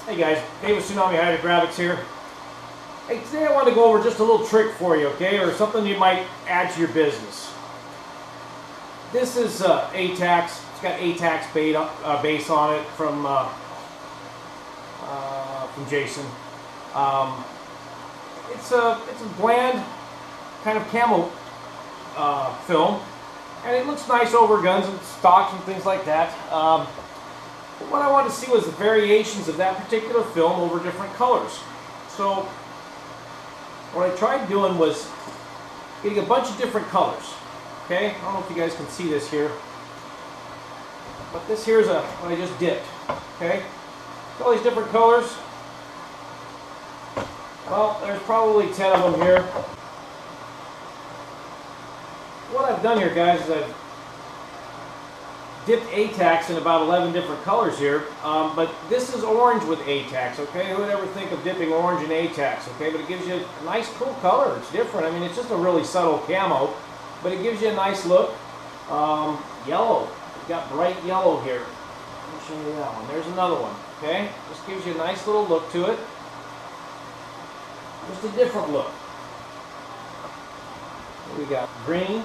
Hey guys, Dave with Tsunami Hydrographics here. Hey, today I want to go over just a little trick for you, okay, or something you might add to your business. This is ATAX. It's got ATAX base on it from Jason. It's a bland kind of camo film, and it looks nice over guns and stocks and things like that. But what I wanted to see was the variations of that particular film over different colors. So what I tried doing was getting a bunch of different colors. Okay, I don't know if you guys can see this here, but this here's what I just dipped. Okay, all these different colors. Well, there's probably 10 of them here. What I've done here, guys, is I've dipped ATAX in about 11 different colors here, but this is orange with ATAX, okay? Who would ever think of dipping orange in ATAX, okay? But it gives you a nice, cool color. It's different. I mean, it's just a really subtle camo, but it gives you a nice look. Yellow. We've got bright yellow here. Let me show you that one. There's another one, okay? Just gives you a nice little look to it. Just a different look. We got green.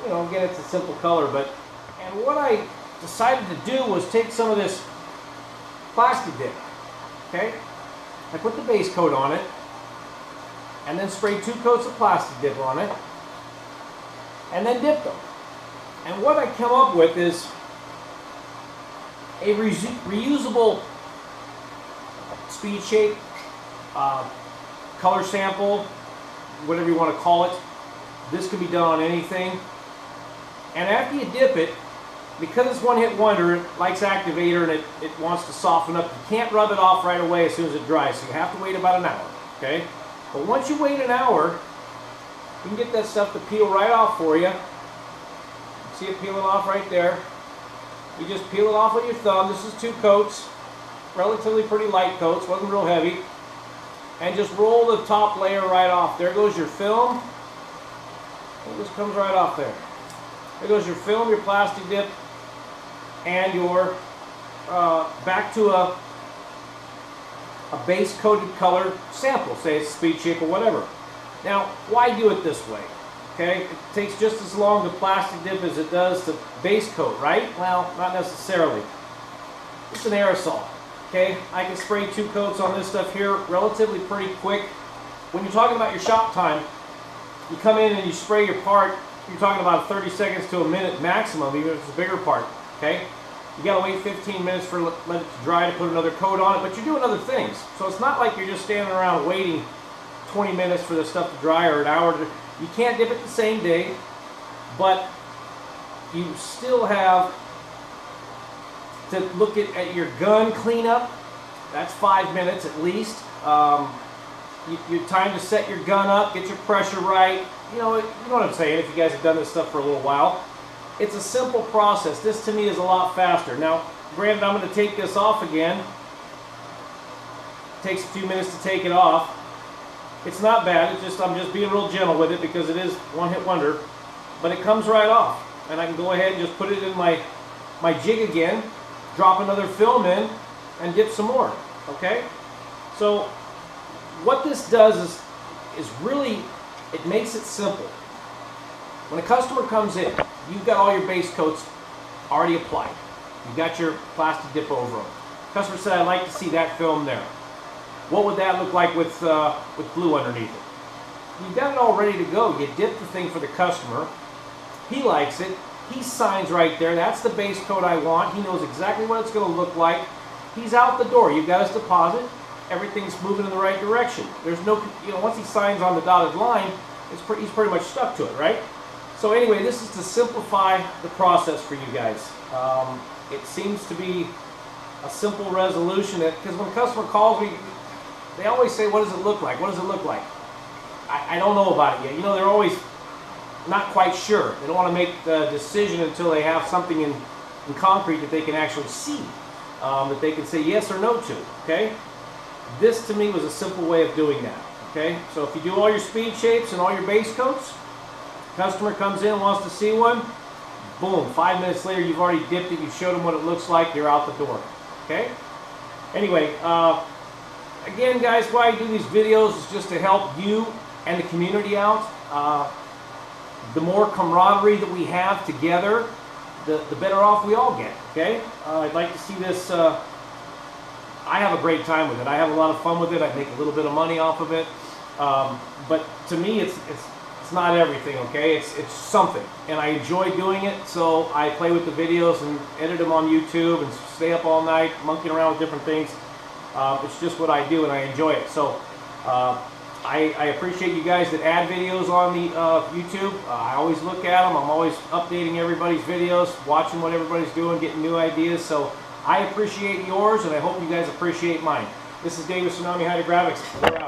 You know, again, it's a simple color, and what I decided to do was take some of this plastic dip, okay? I put the base coat on it, and then sprayed 2 coats of plastic dip on it, and then dipped them. And what I come up with is a reusable speed shape, color sample, whatever you want to call it. This can be done on anything. And after you dip it, because it's one-hit wonder, it likes Activator and it wants to soften up. You can't rub it off right away as soon as it dries, so you have to wait about an hour, okay? But once you wait an hour, you can get that stuff to peel right off for you. See it peeling off right there. You just peel it off with your thumb. This is 2 coats, relatively pretty light coats, wasn't real heavy. And just roll the top layer right off. There goes your film. It just comes right off there. There goes your film, your plastic dip, and your back to a base coated color sample, say it's speed shape or whatever. Now, why do it this way? Okay, it takes just as long to plastic dip as it does to base coat, right? Well, not necessarily. It's an aerosol. Okay, I can spray 2 coats on this stuff here relatively pretty quick. When you're talking about your shop time, you come in and you spray your part, you're talking about 30 seconds to a minute maximum, even if it's a bigger part, okay? You gotta wait 15 minutes for let it dry to put another coat on it, but you're doing other things. So it's not like you're just standing around waiting 20 minutes for the stuff to dry or an hour. You can't dip it the same day, but you still have to look at your gun cleanup. That's 5 minutes at least. Your time to set your gun up, get your pressure right. You know what I'm saying, if you guys have done this stuff for a little while. It's a simple process. This to me is a lot faster. Now, granted, I'm going to take this off again. It takes a few minutes to take it off. It's not bad. It's just I'm just being real gentle with it because it is one-hit wonder. But it comes right off. And I can go ahead and just put it in my jig again, drop another film in, and dip some more. Okay? So what this does is really, it makes it simple. When a customer comes in, you've got all your base coats already applied. You've got your plastic dip over them. Customer said, I'd like to see that film there. What would that look like with glue underneath it? You've got it all ready to go. You dip the thing for the customer. He likes it. He signs right there. That's the base coat I want. He knows exactly what it's going to look like. He's out the door. You've got his deposit. Everything's moving in the right direction. There's no, once he signs on the dotted line, he's pretty much stuck to it, right? So anyway, this is to simplify the process for you guys. It seems to be a simple resolution because when a customer calls me, they always say, what does it look like? What does it look like? I don't know about it yet. They're always not quite sure. They don't want to make the decision until they have something in concrete that they can actually see, that they can say yes or no to, okay? This to me was a simple way of doing that, okay? So if you do all your speed shapes and all your base coats, customer comes in and wants to see one, boom, 5 minutes later you've already dipped it, you showed them what it looks like, you're out the door. Okay? Anyway, again guys, why I do these videos is just to help you and the community out. The more camaraderie that we have together, the better off we all get. Okay? I'd like to see this. I have a great time with it. I have a lot of fun with it. I make a little bit of money off of it. But to me, it's not everything. Okay? It's something, and I enjoy doing it. So I play with the videos and edit them on YouTube and stay up all night monkeying around with different things. It's just what I do, and I enjoy it. So I appreciate you guys that add videos on the YouTube. I always look at them. I'm always updating everybody's videos, watching what everybody's doing, getting new ideas. So I appreciate yours, and I hope you guys appreciate mine. This is David Tsunami Hydrographics.